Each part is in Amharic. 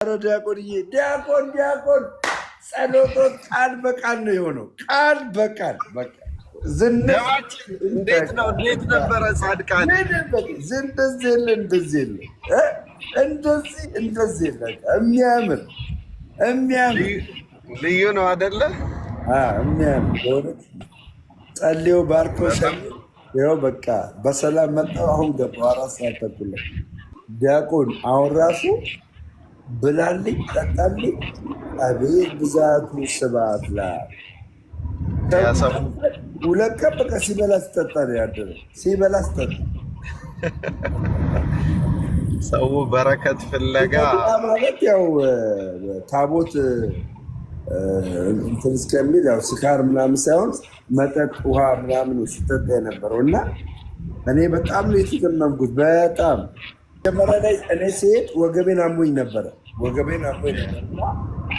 ዲያቆን ጸሎቶት ቃል በቃል ነው የሆነው። ቃል በቃል በቃ እንዴት ነበረ ጻድቃን? እንደዚህ የሚያምር ልዩ ነው አይደለ? የሚያምር በእውነት ጸልዮ ባርኮ ይኸው በቃ በሰላም መጣሁ። አሁን ገባሁ 4 ሰዓት ተኩል ላይ ዲያቆን አሁን ራሱ ብላልኝ ጠጣልኝ። አቤት ብዛቱ ስብሐት ለአብ። ሁለት ቀን በቃ ሲበላ ሲጠጣ ነው ያደረው። ሲበላ ሲጠጣ ሰው በረከት ፍለጋ ማለት ያው ታቦት እንትን እስከሚል ያው ስካር ምናምን ሳይሆን መጠጥ ውሃ ምናምን ሲጠጣ የነበረው እና እኔ በጣም ነው የተገመምኩት። በጣም መጀመሪያ ላይ እኔ ሲሄድ ወገቤን አሞኝ ነበረ።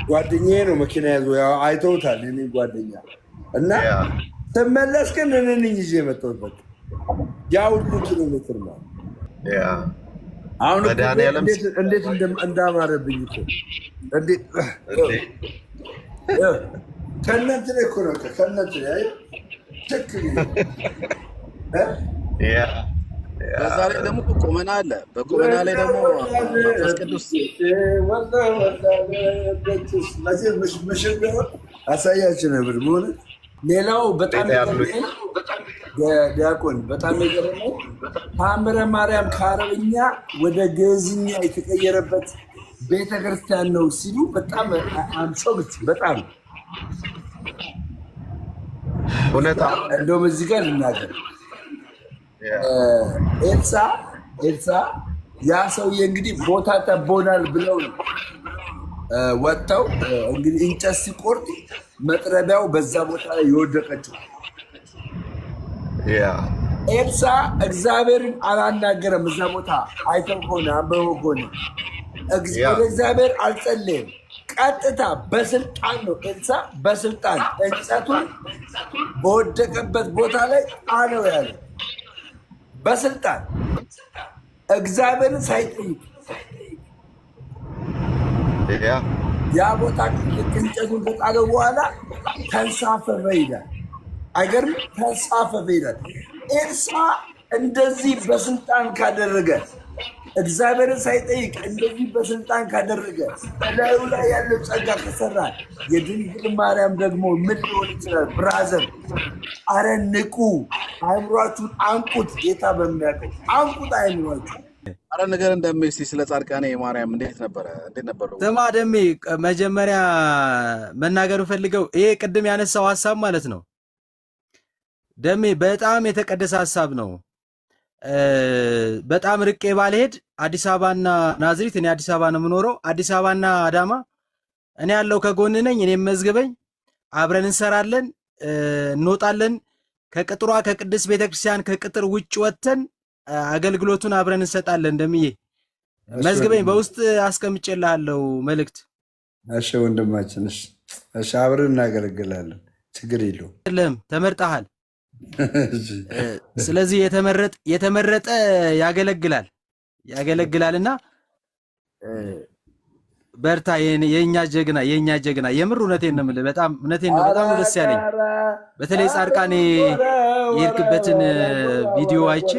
ጓደኛዬ ነው መኪና ያዞ አይተውታል። እኔ ጓደኛ እና ስመለስ ግን እኔ ነኝ ይዤ የመጣሁት። ያ ሁሉ ኪሎ ሜትር ነው። አሁን እንዴት እንዳማረብኝ እኮ ከእናንተ ላይ እኮ ነው ከእናንተ ላይ በዛ ላይ ደግሞ ቁመና አለ። በቁመና ላይ ደግሞ መንፈስ ቅዱስ አሳያችሁ ነበር በእውነት። ሌላው በጣም ዲያቆን በጣም የገረመው ታምረ ማርያም ከአረብኛ ወደ ግዕዝኛ የተቀየረበት ቤተክርስቲያን ነው ሲሉ በጣም አንሾግት በጣም እውነታ። እንደውም እዚህ ጋር ልናገር ኤልሳ ያ ሰውዬ እንግዲህ ቦታ ጠቦናል ብለው ወጥተው እንግዲህ እንጨት ሲቆርጥ መጥረቢያው በዛ ቦታ ላይ የወደቀችው ኤልሳ እግዚአብሔርን አላናገረም። እዛ ቦታ አይተው ከሆነ አንበበው ከሆነ ወደ እግዚአብሔር አልጸለየም። ቀጥታ በስልጣን ነው ኤልሳ በስልጣን እንጨቱን በወደቀበት ቦታ ላይ ጣለው ያለ በስልጣን እግዚአብሔርን ሳይጠይቅ ያ ቦታ እንጨቱን ከጣለው በኋላ ተንሳፈፈ ይላል። አይገርም? ተንሳፈፈ ይላል። ኤልሳ እንደዚህ በስልጣን ካደረገ እግዚአብሔርን ሳይጠይቅ እንደዚህ በስልጣን ካደረገ በላዩ ላይ ያለው ጸጋ ከሰራ የድንግል ማርያም ደግሞ ምን ሊሆን ይችላል? ብራዘር አረ ንቁ፣ አእምሯችሁን አንቁት። ጌታ በሚያውቀው አንቁት አይምሯችሁ። አረ ነገር እንደምሲ ስለ ጻድቃኔ ማርያም እንዴት ነበሩ? ስማ ደሜ፣ መጀመሪያ መናገር ፈልገው ይሄ ቅድም ያነሳው ሐሳብ ማለት ነው ደሜ በጣም የተቀደሰ ሐሳብ ነው። በጣም ርቄ ባልሄድ አዲስ አበባና ናዝሬት፣ እኔ አዲስ አበባ ነው የምኖረው። አዲስ አበባና አዳማ እኔ ያለው ከጎን ነኝ። እኔም መዝግበኝ፣ አብረን እንሰራለን፣ እንወጣለን። ከቅጥሯ ከቅድስት ቤተክርስቲያን ከቅጥር ውጭ ወጥተን አገልግሎቱን አብረን እንሰጣለን። እንደምዬ መዝግበኝ፣ በውስጥ አስቀምጬልሃለሁ መልእክት። እሺ ወንድማችን፣ እሺ አብረን እናገለግላለን። ችግር የለውም። ተመርጠሃል። ስለዚህ የተመረጠ ያገለግላልና በርታ፣ የኛ ጀግና የምር እውነቴን ነው የምልህ። በጣም ደስ ያለኝ በተለይ ጻድቃኔ የሄድክበትን ቪዲዮ አይቼ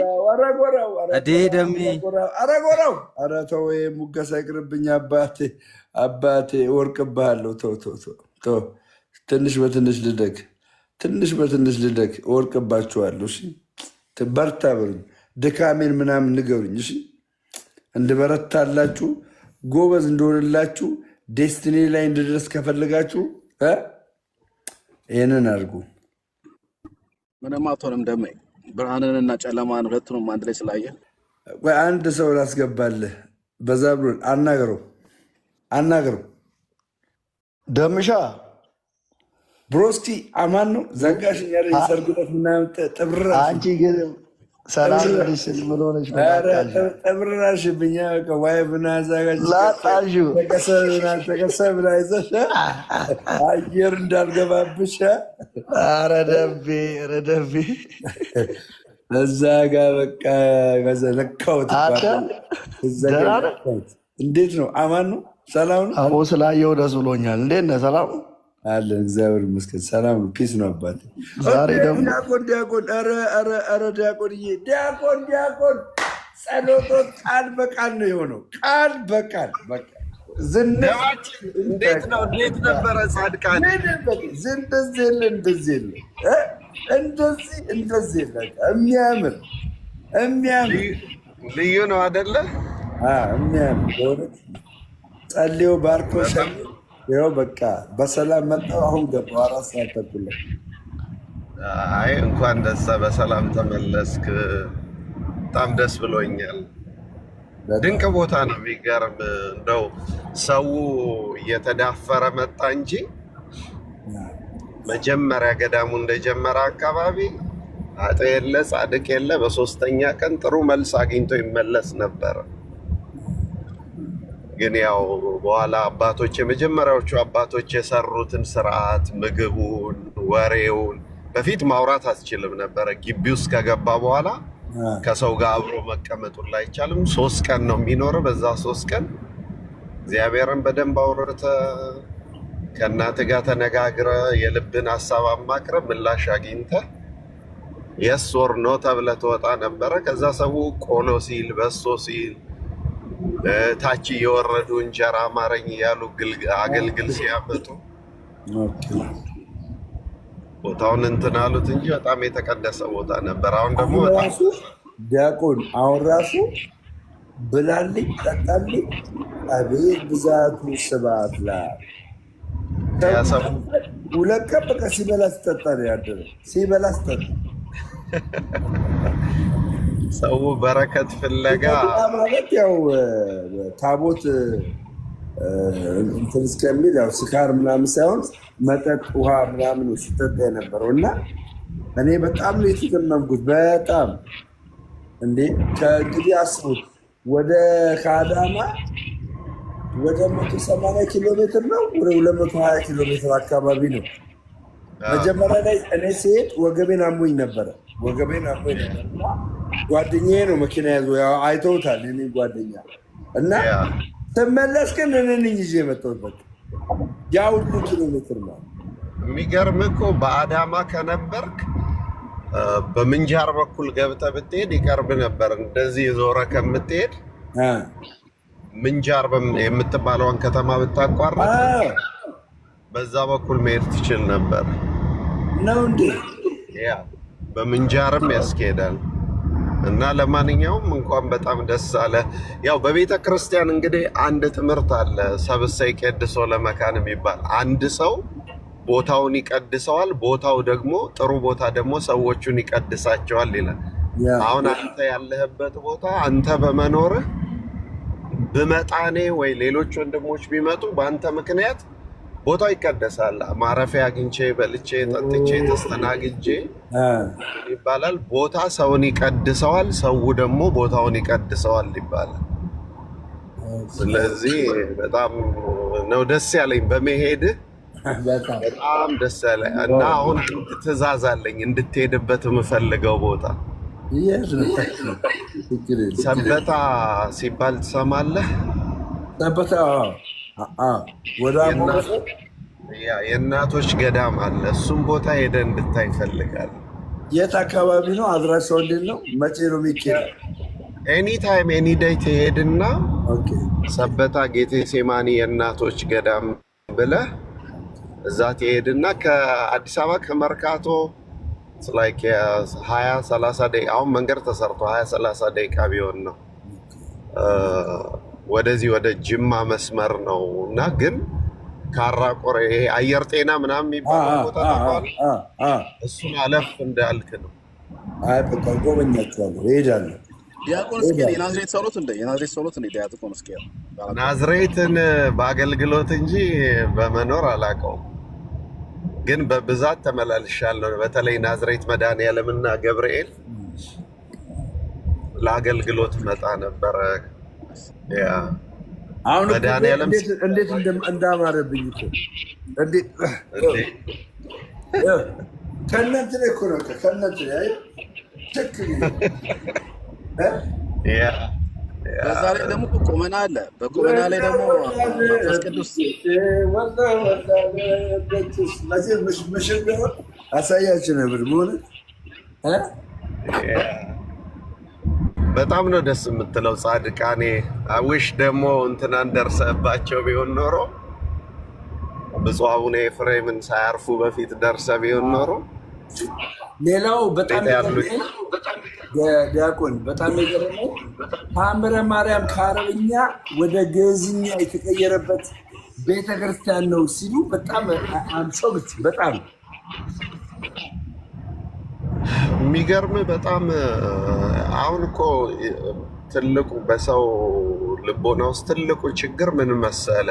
ደሜ ኧረ ተው ሙገሳ ይቅርብኝ። አባቴ እወርቅብሃለሁ። ተው ትንሽ በትንሽ ልደግ እወርቅባችኋለሁ። እሺ በርታ በሉኝ። ድካሜን ምናምን ንገሩኝ። እሺ እንድበረታላችሁ ጎበዝ እንደሆንላችሁ ዴስቲኒ ላይ እንድደርስ ከፈለጋችሁ ይህንን አድርጉ። ምንም አትሆንም ደሜ። ብርሃንንና ጨለማን ሁለቱንም አንድ ላይ ስላየ አንድ ሰው ላስገባልህ። በዛ ብሎ አናግረው ደምሻ ብሮስቲ አማን ነው ዘጋሽ ያለ የሰርጉለት ምናምን ጥብራ አንቺ ግን ሰላም ልሽል ብሎ ነሽ ጥብራሽብኛ ዋይ ብናዛጋጅ ላጣሹ ተከሰብና ይዘሽ አየር እንዳልገባብሽ ረደቤ እዛ ጋ በቃ ነካውት። እንዴት ነው? አማን ነው። ሰላም ነው አቦ ስላየው ደስ ብሎኛል። እንዴት ነህ? ሰላም አለ። እግዚአብሔር ይመስገን ሰላም ነው። ፒስ ነው አባቴ። ዛሬ ደግሞ ዲያቆን ኧረ ዲያቆን ጸሎቶት ቃል በቃል ነው የሆነው። ቃል በቃል በቃ እንዴት ነበረ ጻድቃን? እንደዚህ የሚያምር ልዩ ነው አይደለ? የሚያምር በእውነት ጸልዮ ባርኮ ይኸው በቃ በሰላም መጣሁ። አሁን ገባሁ 4 ሰዓት ተኩል። አይ እንኳን በሰላም ተመለስክ። በጣም ደስ ብሎኛል። ድንቅ ቦታ ነው። የሚገርም እንደው ሰው እየተዳፈረ መጣ እንጂ መጀመሪያ ገዳሙ እንደጀመረ አካባቢ አጤ የለ ጻድቅ የለ በ3ኛ ቀን ጥሩ መልስ አግኝቶ ይመለስ ነበር። ግን ያው በኋላ አባቶች የመጀመሪያዎቹ አባቶች የሰሩትን ስርዓት፣ ምግቡን፣ ወሬውን በፊት ማውራት አትችልም ነበረ። ግቢ ውስጥ ከገባ በኋላ ከሰው ጋር አብሮ መቀመጡን ላይ አይቻልም። 3 ቀን ነው የሚኖረው። በዛ 3 ቀን እግዚአብሔርን በደንብ አውርተ ከእናት ጋር ተነጋግረ የልብን ሀሳብ አማክረ ምላሽ አግኝተ የስ ኦር ኖ ተብለ ትወጣ ነበረ። ከዛ ሰው ቆሎ ሲል በሶ ሲል ታች እየወረዱ እንጀራ አማረኝ እያሉ አገልግል ሲያመጡ ቦታውን እንትን አሉት እንጂ በጣም የተቀደሰ ቦታ ነበር። አሁን ደግሞ በጣም ዲያቆን አሁን ራሱ ብላልኝ ጠጣልኝ። አቤት ብዛቱ ስብሐት ለአብ። 2 ቀን በቃ ሲበላ ሲጠጣ ነው ያደረው። ሲበላ ሲጠጣ ሰው በረከት ፍለጋ ማለት ያው ታቦት እንትን እስከሚል ያው ስካር ምናምን ሳይሆን መጠጥ ውሃ ምናምን ሲጠጣ የነበረው እና እኔ በጣም ነው የተገረምኩት። በጣም እንዴ ከእንግዲህ አስቡት ወደ ከአዳማ ወደ 180 ኪሎ ሜትር ነው፣ ወደ 220 ኪሎ ሜትር አካባቢ ነው። መጀመሪያ ላይ እኔ ሲሄድ ወገቤን አሞኝ ነበረ። ጓደኛዬ ነው መኪና ያዞ አይተውታል። እኔ ጓደኛ እና ስመለስ ግን እኔ ነኝ ይዤ የመጣሁት። ያ ሁሉ ኪሎ ሜትር ነው። የሚገርም እኮ በአዳማ ከነበርክ በምንጃር በኩል ገብተህ ብትሄድ ይቀርብ ነበር። እንደዚህ ዞረ ከምትሄድ ምንጃር የምትባለውን ከተማ ብታቋርጥ በዛ በኩል መሄድ ትችል ነበር ነው እንዴ? ያ በምንጃርም ያስኬዳል። እና ለማንኛውም እንኳን በጣም ደስ አለ። ያው በቤተ ክርስቲያን እንግዲህ አንድ ትምህርት አለ፣ ሰብእሰ ይቄድሶ ለመካን የሚባል። አንድ ሰው ቦታውን ይቀድሰዋል፣ ቦታው ደግሞ ጥሩ ቦታ ደግሞ ሰዎቹን ይቀድሳቸዋል ይላል። አሁን አንተ ያለህበት ቦታ አንተ በመኖርህ ብመጣኔ ወይ ሌሎች ወንድሞች ቢመጡ በአንተ ምክንያት ቦታው ይቀደሳል። ማረፊያ አግኝቼ በልቼ ጠጥቼ ተስተናግጄ ይባላል። ቦታ ሰውን ይቀድሰዋል፣ ሰው ደግሞ ቦታውን ይቀድሰዋል ይባላል። ስለዚህ በጣም ነው ደስ ያለኝ በመሄድህ፣ በጣም ደስ ያለኝ እና አሁን ትእዛዝ አለኝ እንድትሄድበት የምፈልገው ቦታ ሰበታ ሲባል ትሰማለህ? ሰበታ የእናቶች ገዳም አለ። እሱም ቦታ ሄደ እንድታይ ይፈልጋል። የት አካባቢ ነው? አድራሻው እንዴት ነው? መቼ ነው የሚኬደው? ኤኒታይም ኤኒ ዴይ ትሄድና ሰበታ ጌቴሴማኒ የእናቶች ገዳም ብለህ እዛ ትሄድና ከአዲስ አበባ ከመርካቶ 20-30 ደቂቃ አሁን መንገድ ተሰርቶ 20-30 ደቂቃ ቢሆን ነው። ወደዚህ ወደ ጅማ መስመር ነው እና ግን ካራቆሬ አየር ጤና ምናምን የሚባለው ቦታ እሱን አለፍ እንዳልክ ነው። አይ በቃ ጎበኛቸዋለሁ፣ እሄዳለሁ። ዲያቆን እስኪ የናዝሬት ሰውሎት እንደ ዲያቆን እስኪ ናዝሬትን በአገልግሎት እንጂ በመኖር አላውቀውም፣ ግን በብዛት ተመላልሻለሁ። በተለይ ናዝሬት መድኃኔዓለምና ገብርኤል ለአገልግሎት መጣ ነበረ። አሁን እንዴት እንዳማረብኝ እኮ ከእናንተ ላይ እኮ ነው ከእናንተ ላይ በዛ ላይ ደግሞ ቁመና አለ። በቁመና ላይ ደግሞ መንፈስ ቅዱስ አሳያችሁ ነበር በእውነት በጣም ነው ደስ የምትለው ጻድቃኔ። አዊሽ ደግሞ እንትናን ደርሰባቸው ቢሆን ኖሮ ብፁዕ አቡነ ኤፍሬምን ሳያርፉ በፊት ደርሰ ቢሆን ኖሮ። ሌላው በጣም ዲያቆን በጣም የገረመው ተአምረ ማርያም ከአረብኛ ወደ ግዕዝኛ የተቀየረበት ቤተክርስቲያን ነው ሲሉ በጣም አንሶብት በጣም የሚገርም በጣም አሁን እኮ ትልቁ በሰው ልቦና ውስጥ ትልቁ ችግር ምን መሰለ?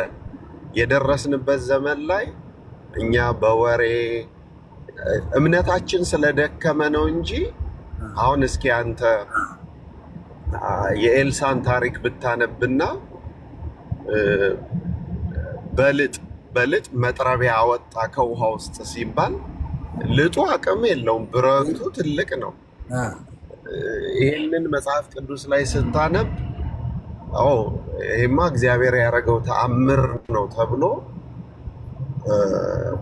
የደረስንበት ዘመን ላይ እኛ በወሬ እምነታችን ስለደከመ ነው እንጂ አሁን እስኪ አንተ የኤልሳን ታሪክ ብታነብና በልጥ መጥረቢያ አወጣ ከውሃ ውስጥ ሲባል ልጡ አቅም የለውም፣ ብረቱ ትልቅ ነው። ይህንን መጽሐፍ ቅዱስ ላይ ስታነብ ይሄማ እግዚአብሔር ያደረገው ተአምር ነው ተብሎ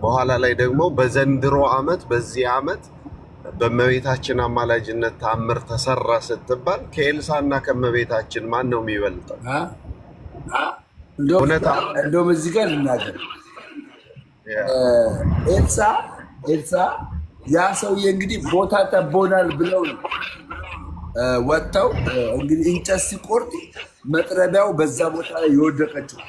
በኋላ ላይ ደግሞ በዘንድሮ ዓመት በዚህ ዓመት በእመቤታችን አማላጅነት ተአምር ተሰራ ስትባል ከኤልሳና ከእመቤታችን ማን ነው የሚበልጠው? እንደውም እዚህ ጋር ልናገር ኤልሳ ያ ሰውዬ እንግዲህ ቦታ ጠቦናል ብለው ወጥተው እንግዲህ እንጨት ሲቆርጥ መጥረቢያው በዛ ቦታ ላይ የወደቀችው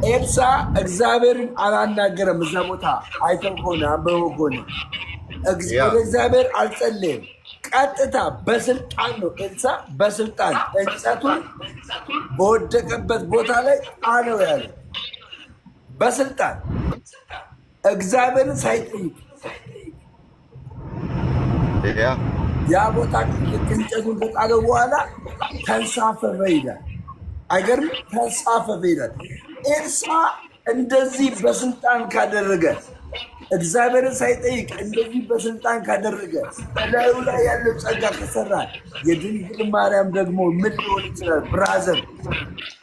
ኤልሳ እግዚአብሔርን አላናገረም። እዛ ቦታ አይተው ከሆነ አንበበው ከሆነ ወደ እግዚአብሔር አልጸለየም። ቀጥታ በስልጣን ነው ኤልሳ በስልጣን እንጨቱን በወደቀበት ቦታ ላይ ጣለው ያለ በስልጣን እግዚአብሔርን ሳይጠይቅ ያ ቦታ እንጨቱን ከጣለው በኋላ ተንሳፈፈ ይላል። አይገርም? ተንሳፈፈ ይላል። ኤልሳ እንደዚህ በስልጣን ካደረገ እግዚአብሔርን ሳይጠይቅ እንደዚህ በስልጣን ካደረገ በላዩ ላይ ያለው ጸጋ ከሰራ የድንግል ማርያም ደግሞ ምን ሊሆን ይችላል? ብራዘር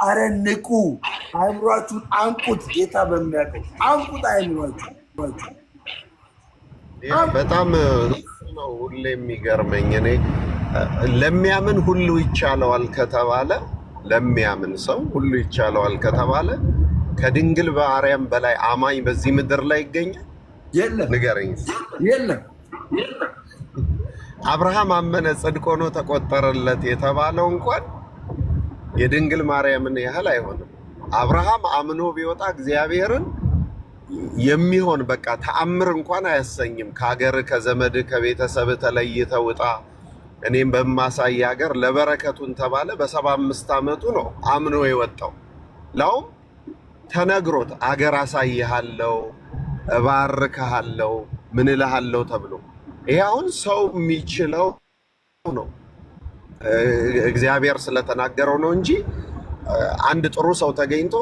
አረ ንቁ፣ አእምሯችሁን አንቁት። ጌታ በሚያውቀው አንቁት አእምሯችሁ። በጣም ነው ሁሌ የሚገርመኝ እኔ ለሚያምን ሁሉ ይቻለዋል ከተባለ ለሚያምን ሰው ሁሉ ይቻለዋል ከተባለ ከድንግል ማርያም በላይ አማኝ በዚህ ምድር ላይ ይገኛል? የለም። ንገረኝ። የለም። አብርሃም አመነ ጽድቅ ሆኖ ተቆጠረለት የተባለው እንኳን የድንግል ማርያምን ያህል አይሆንም። አብርሃም አምኖ ቢወጣ እግዚአብሔርን የሚሆን በቃ ተአምር እንኳን አያሰኝም። ከሀገር ከዘመድ ከቤተሰብ ተለይተህ ውጣ እኔም በማሳይ ሀገር ለበረከቱን ተባለ። በ75 ዓመቱ ነው አምኖ የወጣው። ላውም ተነግሮት አገር አሳይሃለሁ፣ እባርክሃለሁ፣ ምን እልሃለሁ ተብሎ ይሄ አሁን ሰው የሚችለው ነው። እግዚአብሔር ስለተናገረው ነው እንጂ አንድ ጥሩ ሰው ተገኝቶ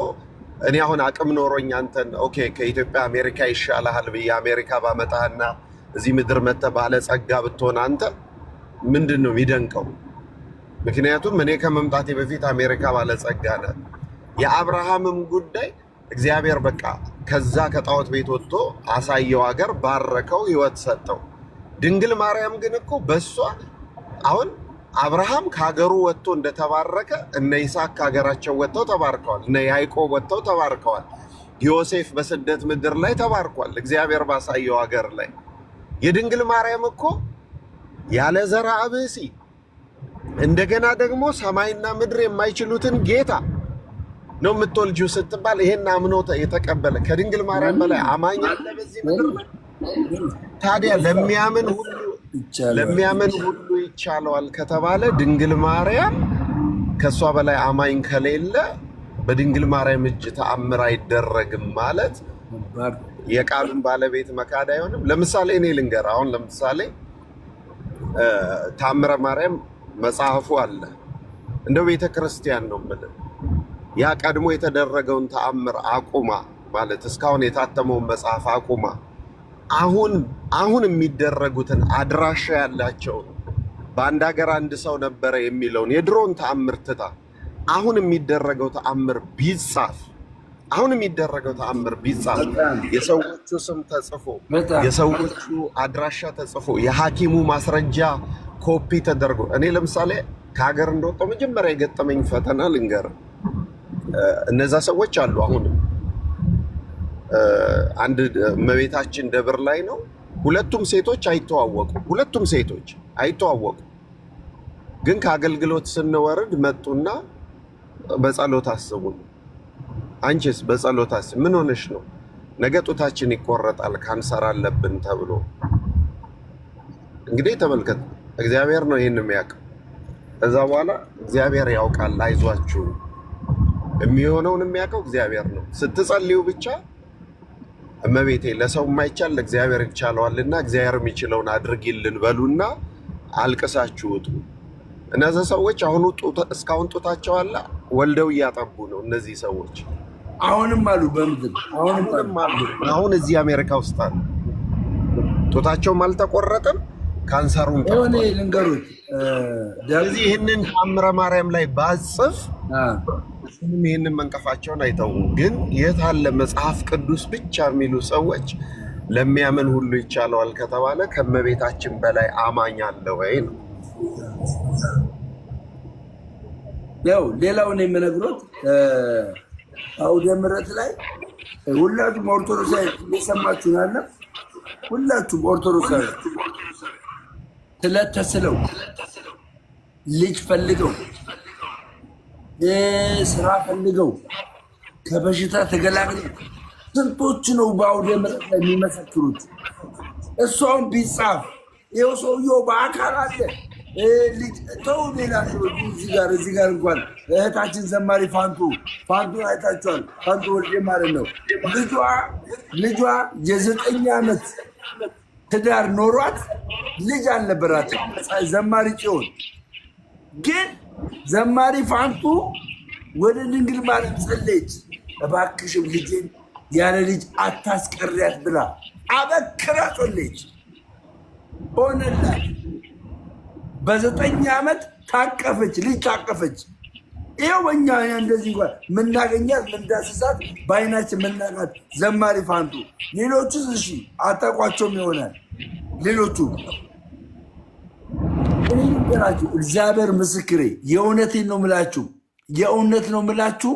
እኔ አሁን አቅም ኖሮኝ አንተን ኦኬ ከኢትዮጵያ አሜሪካ ይሻልሃል ብዬ አሜሪካ ባመጣህና እዚህ ምድር መጥተህ ባለጸጋ ብትሆን አንተ ምንድን ነው የሚደንቀው? ምክንያቱም እኔ ከመምጣቴ በፊት አሜሪካ ባለጸጋ ነህ። የአብርሃምም ጉዳይ እግዚአብሔር በቃ ከዛ ከጣዖት ቤት ወጥቶ አሳየው፣ ሀገር ባረከው፣ ህይወት ሰጠው። ድንግል ማርያም ግን እኮ በሷ አሁን አብርሃም ከሀገሩ ወጥቶ እንደተባረከ እነ ይስሐቅ ከሀገራቸው ወጥተው ተባርከዋል። እነ ያዕቆብ ወጥተው ተባርከዋል። ዮሴፍ በስደት ምድር ላይ ተባርኳል፣ እግዚአብሔር ባሳየው ሀገር ላይ። የድንግል ማርያም እኮ ያለ ዘርአ ብእሲ እንደገና ደግሞ ሰማይና ምድር የማይችሉትን ጌታ ነው የምትወልጂው ስትባል ይሄን አምኖ የተቀበለ ከድንግል ማርያም በላይ አማኝ አለ በዚህ ምድር ላይ? ታዲያ ለሚያምን ሁሉ ይቻለዋል ከተባለ ድንግል ማርያም ከሷ በላይ አማኝ ከሌለ በድንግል ማርያም እጅ ተአምር አይደረግም ማለት የቃሉን ባለቤት መካድ አይሆንም። ለምሳሌ እኔ ልንገር። አሁን ለምሳሌ ተአምረ ማርያም መጽሐፉ አለ። እንደው ቤተ ክርስቲያን ነው የምልህ ያ ቀድሞ የተደረገውን ተአምር አቁማ ማለት እስካሁን የታተመውን መጽሐፍ አቁማ አሁን የሚደረጉትን አድራሻ ያላቸውን በአንድ ሀገር አንድ ሰው ነበረ የሚለውን የድሮን ተአምር ትታ አሁን የሚደረገው ተአምር ቢጻፍ የሰዎቹ ስም ተጽፎ የሰዎቹ አድራሻ ተጽፎ የሐኪሙ ማስረጃ ኮፒ ተደርጎ እኔ ለምሳሌ ከሀገር እንደወጣው መጀመሪያ የገጠመኝ ፈተና ልንገር። እነዛ ሰዎች አሉ አሁንም አንድ እመቤታችን ደብር ላይ ነው። ሁለቱም ሴቶች አይተዋወቁ። ግን ከአገልግሎት ስንወርድ መጡና በጸሎት አስቡን። አንቺስ በጸሎት አስብ፣ ምን ሆነሽ ነው? ነገ ጡታችን ይቆረጣል ካንሰር አለብን ተብሎ። እንግዲህ ተመልከት፣ እግዚአብሔር ነው ይሄን የሚያውቀው። ከዛ በኋላ እግዚአብሔር ያውቃል፣ አይዟችሁ፣ የሚሆነውን የሚያውቀው እግዚአብሔር ነው። ስትጸልዩ ብቻ እመቤቴ ለሰው የማይቻል ለእግዚአብሔር ይቻለዋልና እግዚአብሔር የሚችለውን አድርጊልን በሉና አልቅሳችሁ ውጡ። እነዚህ ሰዎች እስካሁን ጡታቸው አለ፣ ወልደው እያጠቡ ነው። እነዚህ ሰዎች አሁንም አሉ፣ በምድር አሁን እዚህ አሜሪካ ውስጥ አሉ። ጡታቸውም አልተቆረጠም፣ ካንሰሩን ሆነ ልንገሩት። ስለዚህ ይህንን ተአምረ ማርያም ላይ ባጽፍ ይህንን መንቀፋቸውን አይተውም። ግን የት አለ መጽሐፍ ቅዱስ ብቻ የሚሉ ሰዎች ለሚያምን ሁሉ ይቻለዋል ከተባለ ከእመቤታችን በላይ አማኝ አለ ወይ ነው። ያው ሌላውን የምነግሮት አውደ ምሕረት ላይ ሁላችሁም ኦርቶዶክሳዊ እየሰማችሁን አለ። ሁላችሁም ኦርቶዶክሳዊ ተስለው ልጅ ፈልገው ስራ ፈልገው ከበሽታ ተገላግለው ስንቶች ነው በአውደ ምሕረት ላይ የሚመሰክሩት? እሷን ቢጻፍ ይኸው ሰውየው በአካል አለ። ተው ሌላ እዚህ ጋር እንኳን እህታችን ዘማሪ ፋንቱ አይታችኋል። ፋንቱ ወልዴ ማለት ነው። ልጇ የ9 ዓመት ትዳር ኖሯት ልጅ አልነበራትም። ዘማሪ ጽዮን ግን ዘማሪ ፋንቱ ወደ ድንግል ማርያም ጸለየች። እባክሽም ልጄን ያለ ልጅ አታስቀሪያት ብላ አበክራ ጸለየች። ሆነላት። በ9 ዓመት ታቀፈች፣ ልጅ ታቀፈች። ይኸው በእኛ እንደዚህ እንኳን ምናገኛት ምንዳስሳት በአይናችን ምናቃት ዘማሪ ፋንቱ። ሌሎቹስ እሺ አታውቋቸውም ይሆናል። ሌሎቹ ራችሁ እግዚአብሔር ምስክሬ፣ የእውነቴን ነው ምላችሁ፣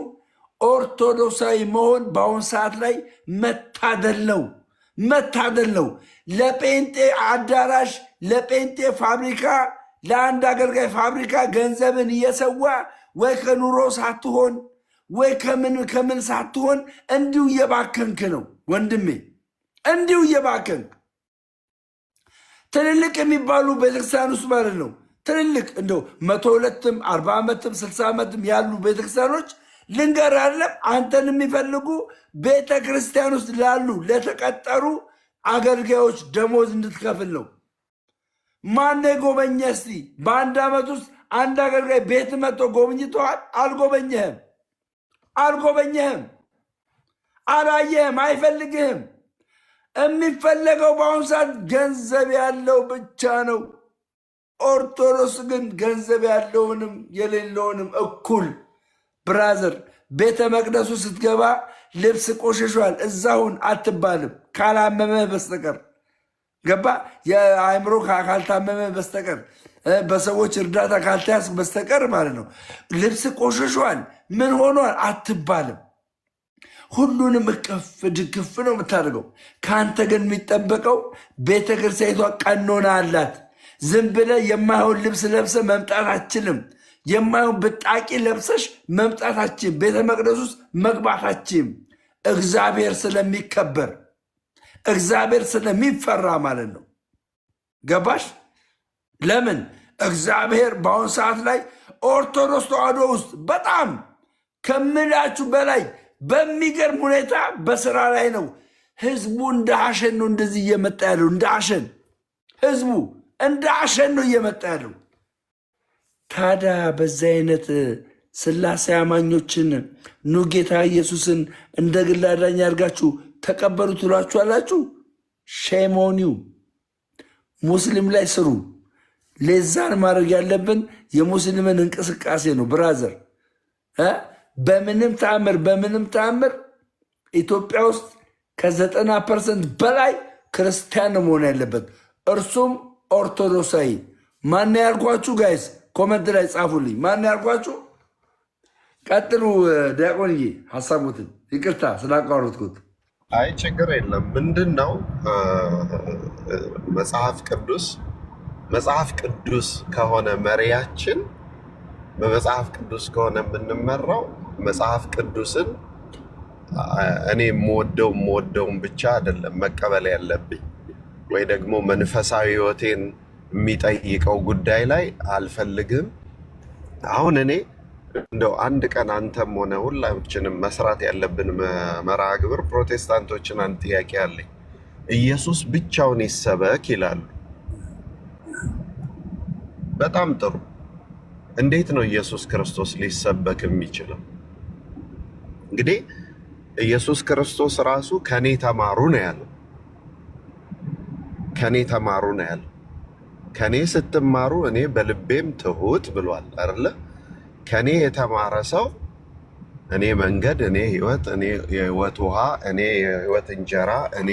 ኦርቶዶክሳዊ መሆን በአሁን ሰዓት ላይ መታደል ነው። ለጴንጤ አዳራሽ፣ ለጴንጤ ፋብሪካ፣ ለአንድ አገልጋይ ፋብሪካ ገንዘብን እየሰዋ ወይ ከኑሮ ሳትሆን ወይ ከምን ሳትሆን እንዲሁ እየባከንክ ነው ወንድሜ፣ እንዲሁ እየባከንክ። ትልልቅ የሚባሉ ቤተክርስቲያን ውስጥ ማለት ነው ትልልቅ እንደው 102ም 40 ዓመትም 60 ዓመትም ያሉ ቤተክርስቲያኖች ልንገር አለም አንተን የሚፈልጉ ቤተክርስቲያን ውስጥ ላሉ ለተቀጠሩ አገልጋዮች ደሞዝ እንድትከፍል ነው። ማን ጎበኘ? እስቲ በአንድ ዓመት ውስጥ አንድ አገልጋይ ቤት መጥቶ ጎብኝተዋል? አልጎበኘህም፣ አላየህም፣ አይፈልግህም። የሚፈለገው በአሁኑ ሰዓት ገንዘብ ያለው ብቻ ነው። ኦርቶዶክስ ግን ገንዘብ ያለውንም የሌለውንም እኩል። ብራዘር ቤተ መቅደሱ ስትገባ ልብስ ቆሸሿል እዛሁን አትባልም፣ ካላመመህ በስተቀር ገባ። የአእምሮ ካልታመመህ በስተቀር በሰዎች እርዳታ ካልተያዝክ በስተቀር ማለት ነው። ልብስ ቆሸሿል ምን ሆኗል አትባልም። ሁሉንም እቅፍ ድግፍ ነው የምታደርገው። ከአንተ ግን የሚጠበቀው ቤተክርስቲያኒቷ ቀኖና አላት። ዝም ብለህ የማይሆን ልብስ ለብሰ መምጣት አችልም። የማይሆን ብጣቂ ለብሰሽ መምጣታችን ቤተ መቅደስ ውስጥ መግባታችን እግዚአብሔር ስለሚከበር እግዚአብሔር ስለሚፈራ ማለት ነው። ገባሽ? ለምን እግዚአብሔር በአሁኑ ሰዓት ላይ ኦርቶዶክስ ተዋሕዶ ውስጥ በጣም ከምላችሁ በላይ በሚገርም ሁኔታ በስራ ላይ ነው። ህዝቡ እንደ አሸን ነው እንደዚህ እየመጣ ያለው። እንደ አሸን ህዝቡ እንደ አሸን ነው እየመጣ ያለው። ታዲያ በዚህ አይነት ስላሴ አማኞችን ኑ ጌታ ኢየሱስን እንደ ግል አዳኝ አድርጋችሁ ተቀበሉ ትሏችኋላችሁ። ሼም ኦን ዩ። ሙስሊም ላይ ስሩ፣ ሌዛን ማድረግ ያለብን የሙስሊምን እንቅስቃሴ ነው ብራዘር። በምንም ተአምር ኢትዮጵያ ውስጥ ከ90% በላይ ክርስቲያን መሆን ያለበት እርሱም ኦርቶዶክሳዊ። ማን ያልኳችሁ ጋይስ? ኮመንት ላይ ጻፉልኝ። ማን ያልኳችሁ? ቀጥሉ ዲያቆንዬ ሀሳቡትን። ይቅርታ ስላቋረጥኩት። አይ ችግር የለም። ምንድን ነው መጽሐፍ ቅዱስ ከሆነ መሪያችን፣ በመጽሐፍ ቅዱስ ከሆነ የምንመራው መጽሐፍ ቅዱስን እኔ የምወደውን ብቻ አይደለም መቀበል ያለብኝ፣ ወይ ደግሞ መንፈሳዊ ሕይወቴን የሚጠይቀው ጉዳይ ላይ አልፈልግም። አሁን እኔ እንደው አንድ ቀን አንተም ሆነ ሁላችንም መስራት ያለብን መርሃ ግብር፣ ፕሮቴስታንቶችን አንድ ጥያቄ አለኝ። ኢየሱስ ብቻውን ይሰበክ ይላሉ። በጣም ጥሩ። እንዴት ነው ኢየሱስ ክርስቶስ ሊሰበክ የሚችለው? እንግዲህ ኢየሱስ ክርስቶስ ራሱ ከኔ ተማሩ ነው ያለው። ከኔ ተማሩ ነው ያለው። ከኔ ስትማሩ እኔ በልቤም ትሁት ብሏል አይደለ? ከኔ የተማረ ሰው እኔ መንገድ፣ እኔ ህይወት፣ እኔ የህይወት ውሃ፣ እኔ የህይወት እንጀራ፣ እኔ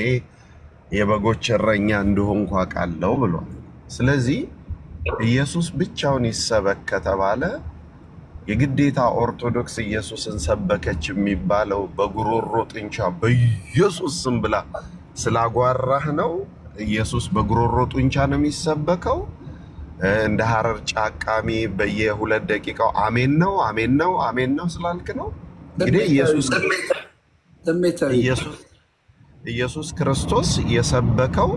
የበጎች እረኛ እንደሆንኩ አውቃለሁ ብሏል። ስለዚህ ኢየሱስ ብቻውን ይሰበክ ከተባለ የግዴታ ኦርቶዶክስ ኢየሱስን ሰበከች የሚባለው በጉሮሮ ጥንቻ በኢየሱስ ስም ብላ ስላጓራህ ነው? ኢየሱስ በጉሮሮ ጡንቻ ነው የሚሰበከው? እንደ ሐረር ጫቃሚ በየ2 ደቂቃው አሜን ነው አሜን ነው አሜን ነው ስላልክ ነው? እንግዲህ ኢየሱስ ክርስቶስ የሰበከው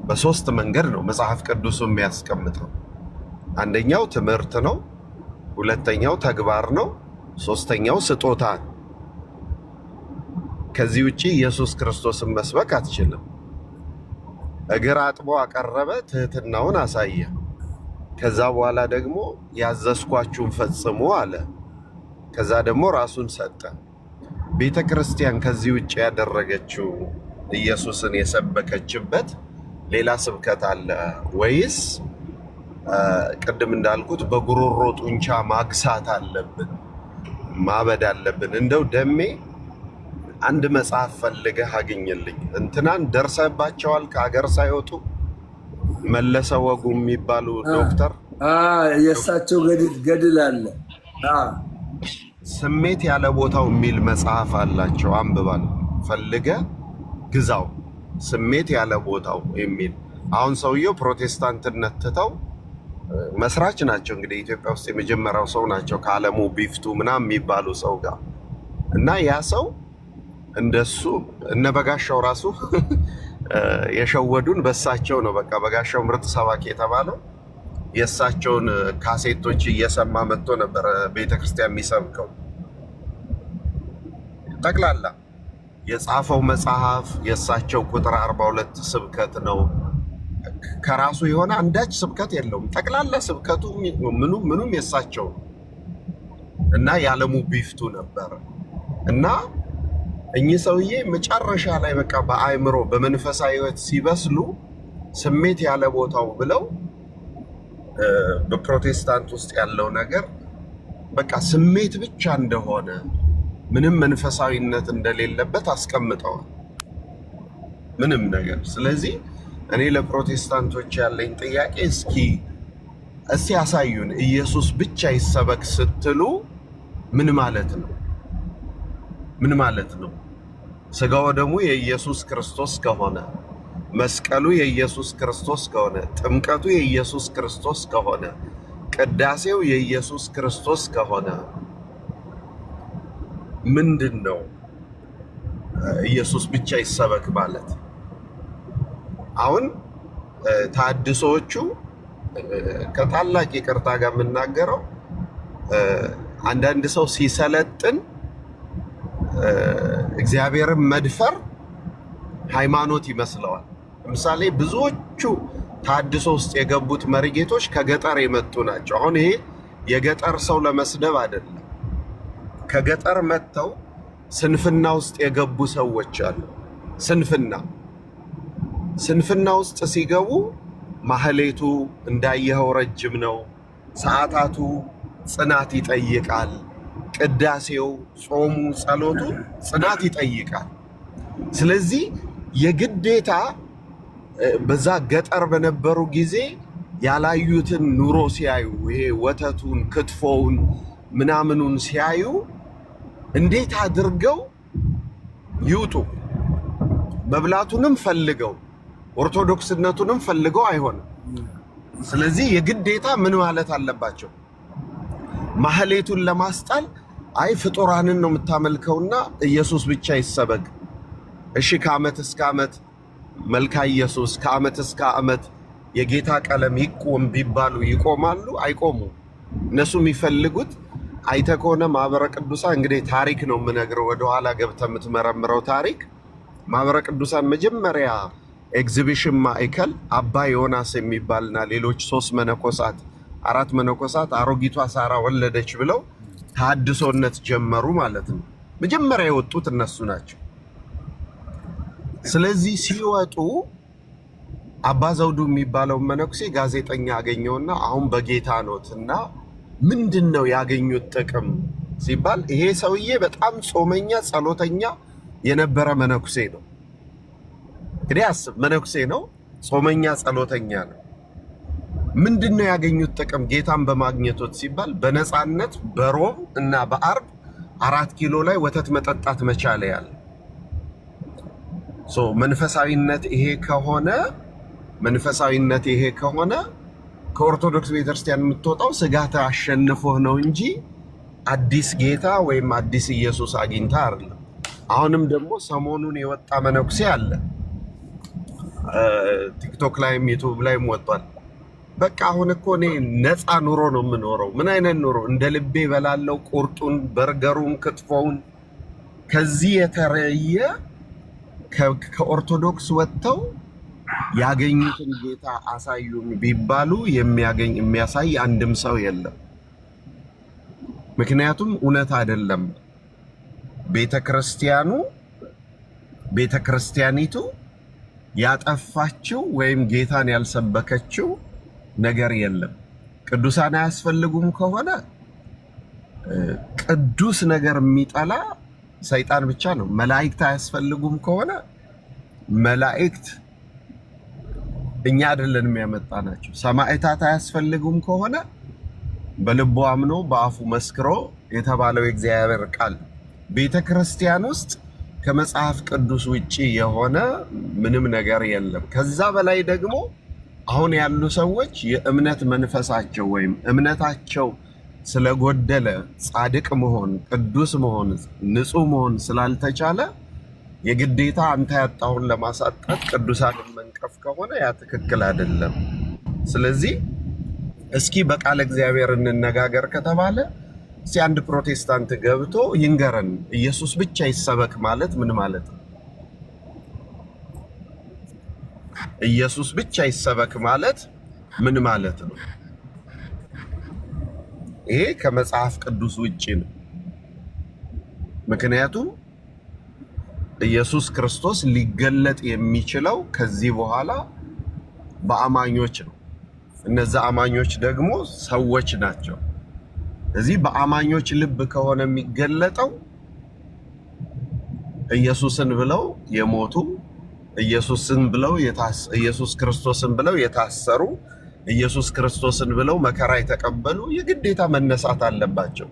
በ3 መንገድ ነው መጽሐፍ ቅዱሱ የሚያስቀምጠው። አንደኛው ትምህርት ነው፣ ሁለተኛው ተግባር ነው፣ ሶስተኛው ስጦታ ነው። ከዚህ ውጪ ኢየሱስ ክርስቶስን መስበክ አትችልም። እግር አጥቦ አቀረበ፣ ትህትናውን አሳየ። ከዛ በኋላ ደግሞ ያዘዝኳችሁን ፈጽሙ አለ። ከዛ ደግሞ ራሱን ሰጠ። ቤተ ክርስቲያን ከዚህ ውጭ ያደረገችው ኢየሱስን የሰበከችበት ሌላ ስብከት አለ ወይስ ቅድም እንዳልኩት በጉሮሮ ጡንቻ ማግሳት አለብን፣ ማበድ አለብን? እንደው ደሜ አንድ መጽሐፍ ፈልገህ አግኝልኝ። እንትናን ደርሰባቸዋል ከሀገር ሳይወጡ መለሰ ወጉ የሚባሉ ዶክተር፣ የእሳቸው ገድል አለ። ስሜት ያለ ቦታው የሚል መጽሐፍ አላቸው። አንብባል፣ ፈልገ ግዛው። ስሜት ያለ ቦታው የሚል አሁን ሰውየው ፕሮቴስታንትነት ትተው መስራች ናቸው። እንግዲህ ኢትዮጵያ ውስጥ የመጀመሪያው ሰው ናቸው ከአለሙ ቢፍቱ ምናምን የሚባሉ ሰው ጋር እና ያ ሰው እንደሱ እነ በጋሻው ራሱ የሸወዱን በሳቸው ነው። በቃ በጋሻው ምርጥ ሰባኪ የተባለው የእሳቸውን ካሴቶች እየሰማ መጥቶ ነበር ቤተክርስቲያን የሚሰብከው። ጠቅላላ የጻፈው መጽሐፍ የእሳቸው ቁጥር 42 ስብከት ነው። ከራሱ የሆነ አንዳች ስብከት የለውም። ጠቅላላ ስብከቱ ምኑም የእሳቸው እና የዓለሙ ቢፍቱ ነበር እና እኚህ ሰውዬ መጨረሻ ላይ በቃ በአእምሮ በመንፈሳዊ ሕይወት ሲበስሉ ስሜት ያለ ቦታው ብለው በፕሮቴስታንት ውስጥ ያለው ነገር በቃ ስሜት ብቻ እንደሆነ ምንም መንፈሳዊነት እንደሌለበት አስቀምጠዋል። ምንም ነገር። ስለዚህ እኔ ለፕሮቴስታንቶች ያለኝ ጥያቄ እስኪ ያሳዩን፣ ኢየሱስ ብቻ ይሰበክ ስትሉ ምን ማለት ነው? ምን ማለት ነው? ስጋው ደግሞ የኢየሱስ ክርስቶስ ከሆነ፣ መስቀሉ የኢየሱስ ክርስቶስ ከሆነ፣ ጥምቀቱ የኢየሱስ ክርስቶስ ከሆነ፣ ቅዳሴው የኢየሱስ ክርስቶስ ከሆነ ምንድን ነው ኢየሱስ ብቻ ይሰበክ ማለት? አሁን ታድሶዎቹ ከታላቅ ይቅርታ ጋር የምናገረው አንዳንድ ሰው ሲሰለጥን እግዚአብሔርን መድፈር ሃይማኖት ይመስለዋል። ለምሳሌ ብዙዎቹ ታድሶ ውስጥ የገቡት መሪጌቶች ከገጠር የመጡ ናቸው። አሁን ይሄ የገጠር ሰው ለመስደብ አይደለም። ከገጠር መጥተው ስንፍና ውስጥ የገቡ ሰዎች አሉ። ስንፍና ውስጥ ሲገቡ ማህሌቱ እንዳየኸው ረጅም ነው። ሰዓታቱ ጽናት ይጠይቃል። ቅዳሴው፣ ጾሙ፣ ጸሎቱ ጽናት ይጠይቃል። ስለዚህ የግዴታ በዛ ገጠር በነበሩ ጊዜ ያላዩትን ኑሮ ሲያዩ ይሄ ወተቱን፣ ክትፎውን ምናምኑን ሲያዩ እንዴት አድርገው ይውጡ? መብላቱንም ፈልገው ኦርቶዶክስነቱንም ፈልገው አይሆንም። ስለዚህ የግዴታ ምን ማለት አለባቸው? ማህሌቱን ለማስጣል አይ ፍጡራንን ነው የምታመልከውና ኢየሱስ ብቻ ይሰበክ። እሺ ከዓመት እስከ ዓመት መልካ ኢየሱስ፣ ከዓመት እስከ ዓመት የጌታ ቀለም ይቆም ቢባሉ ይቆማሉ? አይቆሙም። እነሱ የሚፈልጉት አይተህ ከሆነ ማህበረ ቅዱሳን እንግዲህ ታሪክ ነው የምነግረው፣ ወደኋላ ገብተህ የምትመረምረው ታሪክ። ማህበረ ቅዱሳን መጀመሪያ ኤግዚቢሽን ማዕከል አባ ዮናስ የሚባልና ሌሎች 3 መነኮሳት 4 መነኮሳት አሮጊቷ ሳራ ወለደች ብለው ተሐድሶነት ጀመሩ ማለት ነው። መጀመሪያ የወጡት እነሱ ናቸው። ስለዚህ ሲወጡ አባ ዘውዱ የሚባለው መነኩሴ ጋዜጠኛ አገኘውና አሁን በጌታ ኖትና ምንድነው ያገኙት ጥቅም ሲባል ይሄ ሰውዬ በጣም ጾመኛ ጸሎተኛ የነበረ መነኩሴ ነው። እንግዲህ አስብ፣ መነኩሴ ነው፣ ጾመኛ ጸሎተኛ ነው። ምንድነው ያገኙት ጥቅም ጌታን በማግኘቶት ሲባል በነፃነት በሮብ እና በአርብ 4 ኪሎ ላይ ወተት መጠጣት መቻለ ያለ መንፈሳዊነት ይሄ ከሆነ ከኦርቶዶክስ ቤተክርስቲያን የምትወጣው ስጋት አሸንፎህ ነው እንጂ አዲስ ጌታ ወይም አዲስ ኢየሱስ አግኝታ አይደለም። አሁንም ደግሞ ሰሞኑን የወጣ መነኩሴ አለ፣ ቲክቶክ ላይም ዩቲዩብ ላይም ወጥቷል። በቃ አሁን እኮ እኔ ነፃ ኑሮ ነው የምኖረው። ምን አይነት ኑሮ? እንደ ልቤ በላለው ቁርጡን፣ በርገሩን፣ ክትፎውን። ከዚህ የተለየ ከኦርቶዶክስ ወጥተው ያገኙትን ጌታ አሳዩን ቢባሉ የሚያሳይ አንድም ሰው የለም። ምክንያቱም እውነት አይደለም። ቤተክርስቲያኒቱ ያጠፋችው ወይም ጌታን ያልሰበከችው ነገር የለም። ቅዱሳን አያስፈልጉም ከሆነ ቅዱስ ነገር የሚጠላ ሰይጣን ብቻ ነው። መላእክት አያስፈልጉም ከሆነ መላእክት እኛ አይደለንም ያመጣናቸው። ሰማዕታት አያስፈልጉም ከሆነ በልቡ አምኖ በአፉ መስክሮ የተባለው የእግዚአብሔር ቃል። ቤተክርስቲያን ውስጥ ከመጽሐፍ ቅዱስ ውጪ የሆነ ምንም ነገር የለም። ከዛ በላይ ደግሞ አሁን ያሉ ሰዎች የእምነት መንፈሳቸው ወይም እምነታቸው ስለጎደለ ጻድቅ መሆን፣ ቅዱስ መሆን፣ ንጹህ መሆን ስላልተቻለ የግዴታ አንተ ያጣውን ለማሳጣት ቅዱሳንን መንቀፍ ከሆነ ያ ትክክል አይደለም። ስለዚህ እስኪ በቃለ እግዚአብሔር እንነጋገር ከተባለ እስቲ አንድ ፕሮቴስታንት ገብቶ ይንገረን፣ ኢየሱስ ብቻ ይሰበክ ማለት ምን ማለት ነው? ኢየሱስ ብቻ ይሰበክ ማለት ምን ማለት ነው? ይሄ ከመጽሐፍ ቅዱስ ውጪ ነው። ምክንያቱም ኢየሱስ ክርስቶስ ሊገለጥ የሚችለው ከዚህ በኋላ በአማኞች ነው። እነዛ አማኞች ደግሞ ሰዎች ናቸው። እዚህ በአማኞች ልብ ከሆነ የሚገለጠው ኢየሱስን ብለው የሞቱ፣ ኢየሱስ ክርስቶስን ብለው የታሰሩ፣ ኢየሱስ ክርስቶስን ብለው መከራ የተቀበሉ የግዴታ መነሳት አለባቸው።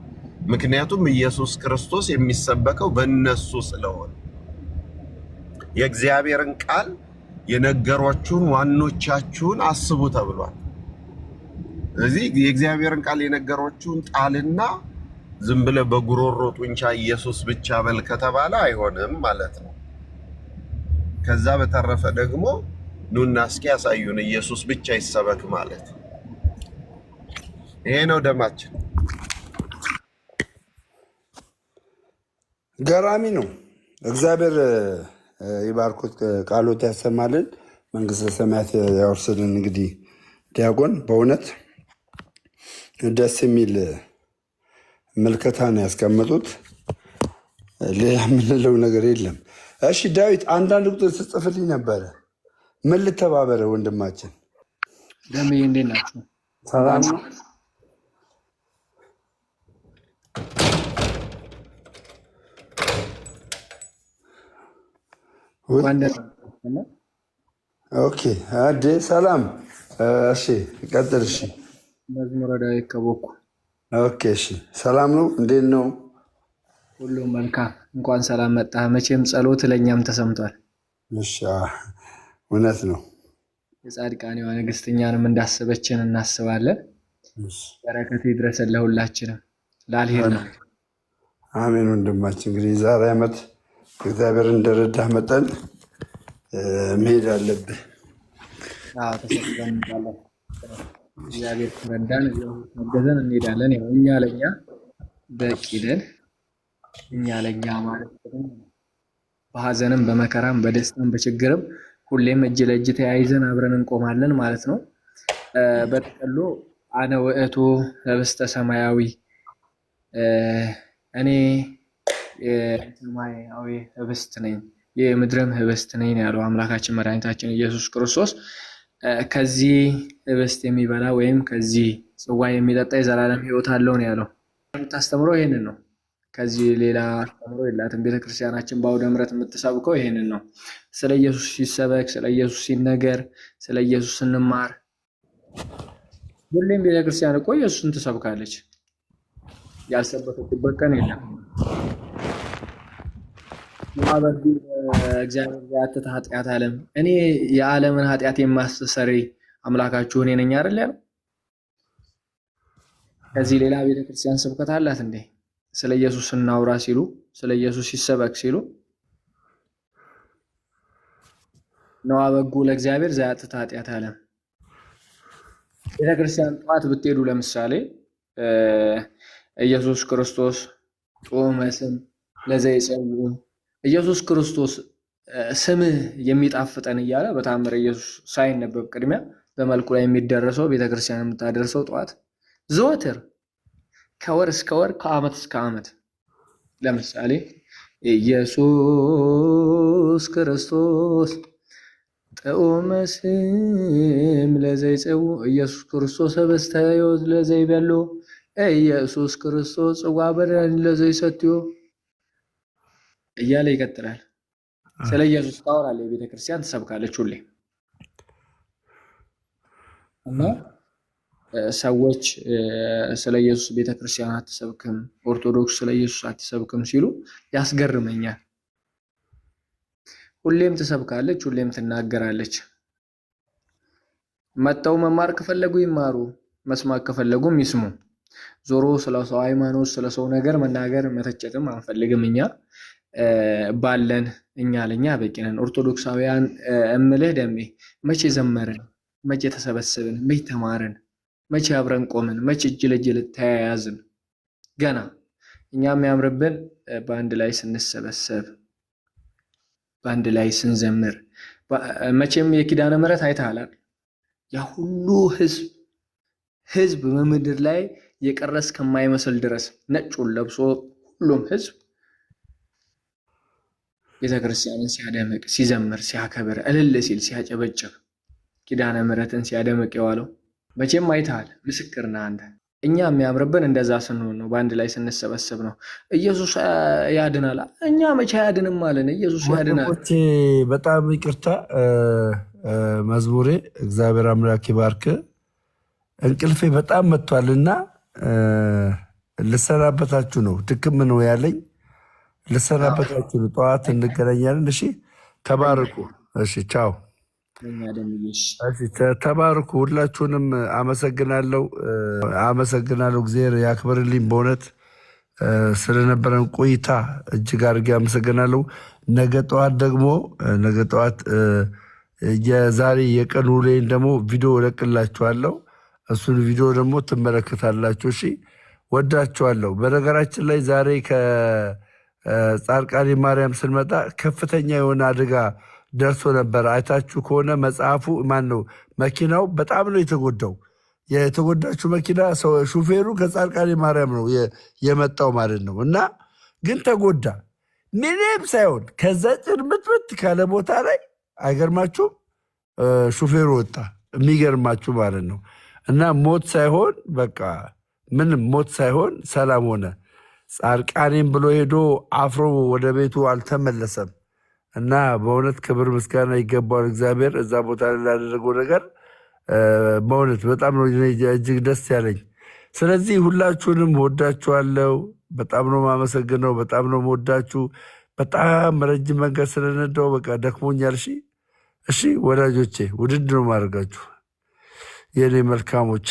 ምክንያቱም ኢየሱስ ክርስቶስ የሚሰበከው በእነሱ ስለሆነ የእግዚአብሔርን ቃል የነገሯችሁን ዋኖቻችሁን አስቡ ተብሏል። ስለዚህ የእግዚአብሔርን ቃል የነገሯችሁን ጣልና ዝም ብለህ በጉሮሮ ጡንቻ ኢየሱስ ብቻ በል ከተባለ አይሆንም ማለት ነው። ከዛ በተረፈ ደግሞ ኑና እስኪ ያሳዩን ኢየሱስ ብቻ ይሰበክ ማለት ይሄ ነው ደማችን። ገራሚ ነው። እግዚአብሔር ይባርኩት፣ ቃሎት ያሰማልን፣ መንግስተ ሰማያት ያወርስልን። እንግዲህ ዲያቆን በእውነት ደስ የሚል ምልከታ ነው ያስቀመጡት። ሌላ የምንለው ነገር የለም። እሺ ዳዊት፣ አንዳንድ ቁጥር ስጽፍልኝ ነበረ። ምን ልተባበረ ወንድማችን? ደምዬ እንዴት ናችሁ? ሰላም ነው። ኦኬ አዴ ሰላም። እሺ ቀጥል። እሺ መዝሙረ ዳዊት ከቦኩ። ኦኬ እሺ ሰላም ነው። እንዴት ነው? ሁሉም መልካም። እንኳን ሰላም መጣ። መቼም ጸሎት ለእኛም ተሰምቷል። እሺ እውነት ነው። የጻድቃኔዋ ንግሥት እኛንም እንዳሰበችን እናስባለን። በረከት ይድረሰን ለሁላችንም። ላልሄድ ነው። አሜን። ወንድማችን እንግዲህ ዛሬ ዓመት እግዚአብሔር እንደረዳህ መጠን መሄድ አለብህ። ተሰብስበን እንሄዳለን። እግዚአብሔር ከረዳን መገዘን እንሄዳለን። ያው እኛ ለእኛ በቂ ነን። እኛ ለእኛ ማለት በሀዘንም በመከራም በደስታም በችግርም ሁሌም እጅ ለእጅ ተያይዘን አብረን እንቆማለን ማለት ነው። በጥቅሉ አነ ውእቱ ህብስተ ሰማያዊ፣ እኔ የሰማያዊ ህብስት ነኝ የምድርም ህብስት ነኝ ያለው አምላካችን መድኃኒታችን ኢየሱስ ክርስቶስ ከዚህ ህብስት የሚበላ ወይም ከዚህ ጽዋ የሚጠጣ የዘላለም ሕይወት አለው ነው ያለው። የምታስተምረው ይሄንን ነው። ከዚህ ሌላ አስተምሮ የላትም። ቤተክርስቲያናችን በአውደ ምሕረት የምትሰብከው ይሄንን ነው። ስለ ኢየሱስ ሲሰበክ፣ ስለ ኢየሱስ ሲነገር፣ ስለ ኢየሱስ ስንማር ሁሌም ቤተክርስቲያን እኮ ኢየሱስን ትሰብካለች። ያልሰበከችበት ቀን የለም። ማበዱ እግዚአብሔር ያትታ ኃጢአት ዓለም እኔ የዓለምን ኃጢአት የማስተሰርይ አምላካችሁ እኔ ነኝ አይደል ያለው። ከዚህ ሌላ ቤተክርስቲያን ስብከት አላት እንዴ? ስለ ኢየሱስ እናውራ ሲሉ፣ ስለ ኢየሱስ ሲሰበክ ሲሉ ነው አበጉ ለእግዚአብሔር ዘያትታ ኃጢአት ዓለም። ቤተክርስቲያን ጠዋት ብትሄዱ ለምሳሌ ኢየሱስ ክርስቶስ ጦመ ስም ለዘይጸውዑ ኢየሱስ ክርስቶስ ስምህ የሚጣፍጠን እያለ በታምረ ኢየሱስ ሳይነበብ ቅድሚያ በመልኩ ላይ የሚደረሰው ቤተክርስቲያን የምታደርሰው ጠዋት ዘወትር ከወር እስከ ወር ከዓመት እስከ ዓመት ለምሳሌ ኢየሱስ ክርስቶስ ጥዑመ ስም ለዘይጸውዑ ኢየሱስ ክርስቶስ ህብስተ ሕይወት ለዘይበሎ ኢየሱስ ክርስቶስ ጽዋ በደል ለዘይሰትዮ እያለ ይቀጥላል። ስለ ኢየሱስ ታወራለች ቤተክርስቲያን፣ ትሰብካለች ሁሌ እና ሰዎች ስለ ኢየሱስ ቤተክርስቲያን አትሰብክም፣ ኦርቶዶክስ ስለ ኢየሱስ አትሰብክም ሲሉ ያስገርመኛል። ሁሌም ትሰብካለች፣ ሁሌም ትናገራለች። መጥተው መማር ከፈለጉ ይማሩ፣ መስማት ከፈለጉም ይስሙ። ዞሮ ስለ ሰው ሃይማኖት፣ ስለ ሰው ነገር መናገር መተቸትም አንፈልግም። እኛ ባለን እኛ ለኛ በቂ ነን። ኦርቶዶክሳውያን እምልህ ደሜ መቼ ዘመርን? መቼ ተሰበሰብን? መቼ ተማርን? መቼ አብረን ቆምን? መቼ እጅ ለእጅ ተያያዝን? ገና እኛ የሚያምርብን በአንድ ላይ ስንሰበሰብ፣ በአንድ ላይ ስንዘምር። መቼም የኪዳነ ምሕረት አይተሃል። ያ ሁሉ ህዝብ በምድር ላይ የቀረ እስከማይመስል ድረስ ነጩን ለብሶ ሁሉም ህዝብ ቤተክርስቲያንን ሲያደምቅ፣ ሲዘምር፣ ሲያከብር፣ እልል ሲል፣ ሲያጨበጭብ ኪዳነ ምሕረትን ሲያደምቅ የዋለው መቼም አይተሃል። ምስክር ነህ አንተ። እኛ የሚያምርብን እንደዛ ስንሆን ነው፣ በአንድ ላይ ስንሰበሰብ ነው። ኢየሱስ ያድናል። እኛ መቼ አያድንም አለን? ኢየሱስ ያድናል። በጣም ይቅርታ መዝሙሬ፣ እግዚአብሔር አምላክ ይባርክ። እንቅልፌ በጣም መጥቷልና ልሰናበታችሁ ነው። ድክም ነው ያለኝ። ልሰናበታችሁ ነው። ጠዋት እንገናኛለን። እሺ፣ ተባርኩ። እሺ፣ ቻው። ተባርኩ። ሁላችሁንም አመሰግናለሁ። እግዚአብሔር ያክብርልኝ። በእውነት ስለነበረን ቆይታ እጅግ አድርጌ አመሰግናለሁ። ነገ ጠዋት የዛሬ የቀን ውሎዬን ደግሞ ቪዲዮ እለቅላችኋለሁ። እሱን ቪዲዮ ደግሞ ትመለከታላችሁ። እሺ፣ ወዳችኋለሁ። በነገራችን ላይ ዛሬ ከጻድቃኔ ማርያም ስንመጣ ከፍተኛ የሆነ አደጋ ደርሶ ነበር። አይታችሁ ከሆነ መጽሐፉ መኪናው በጣም ነው የተጎዳው። የተጎዳችው መኪና ሹፌሩ ከጻድቃኔ ማርያም ነው የመጣው ማለት ነው። እና ግን ተጎዳ ምንም ሳይሆን ከዛ ጭርምትምት ካለ ቦታ ላይ አይገርማችሁም? ሹፌሩ ወጣ። የሚገርማችሁ ማለት ነው። እና ሞት ሳይሆን በቃ ምንም ሞት ሳይሆን ሰላም ሆነ። ጻድቃኔም ብሎ ሄዶ አፍሮ ወደ ቤቱ አልተመለሰም። እና በእውነት ክብር ምስጋና ይገባዋል እግዚአብሔር እዛ ቦታ ላይ ላደረገው ነገር። በእውነት በጣም ነው እጅግ ደስ ያለኝ። ስለዚህ ሁላችሁንም ወዳችኋለሁ። በጣም ነው ማመሰግነው። በጣም ነው ወዳችሁ። በጣም ረጅም መንገድ ስለነዳው በቃ ደክሞኛል። እሺ ወዳጆቼ ውድድ ነው ማድረጋችሁ የኔ መልካሞች።